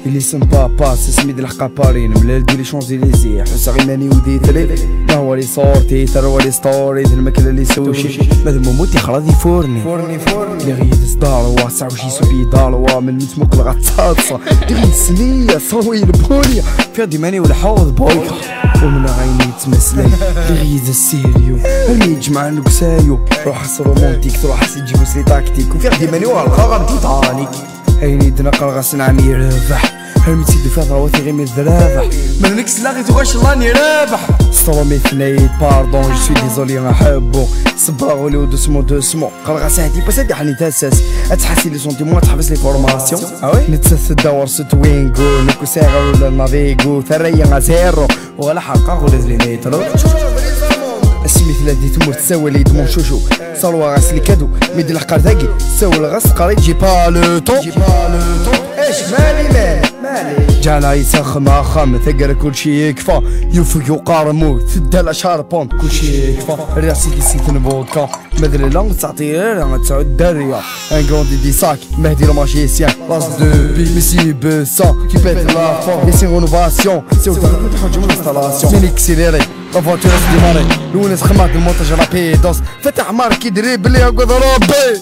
اللي سم بابا سميد الحقابارين ملال ديالي شونزيليزي حس غيماني وديتري ما هو لي صورتي ترى هو لي ستوري الماكله اللي سوشي مادام موتي خلاص فورني اللي غيدز داروا ساوشي سوبي داروا من متمك الغطاطه اللي سنيه صوي البونيه في ديماني والحوض بويكا ومن عيني تمسلي اللي غيدز السيريو اللي يجمع نكسايو روح رومونتيك تروح تجيبو سلي تاكتيك وفي ديماني والخغر تيتانيك عيني دنقر غسنعني رابح هرمتي دفع ضروتي غير من الذرابح من نكس لاغي تغاش راني رابح سترومي ثنيت باردون جو سوي ديزولي نحبو صباغولي ودوسمون قرغا ساعتي بس هادي حني تاساس اتحسي لي سونتيمون تحبس لي فورماسيون نتسس الدور ستوينغو نكو ساغر ولا نافيغو ثريا غازيرو ولا حقا ولا زلينيترو اسمي ثلاثي تموت تساوي لي دمون شوشو صالوا غاس لي كادو ميدي الحقار ثاقي تساوي الغاس قريت جي با لو طون ايش مالي جانا يسخم خام ثقر كلشي يكفى يوفق يقارمو ثدال شاربون كلشي يكفى راسي كيسيت نبودكا مدري لونغ تعطي راه تعود الدريه ان كوندي دي ساك مهدي لو ماجيسيان لاس دو بي ميسي بسا كي بيت لا فون ميسي رونوفاسيون سيو تحجم الانستالاسيون مين اكسيليري لا فواتور ديماري لونس خمات المونتاج رابيدوس فتح ماركي دري بلي هكا ضربي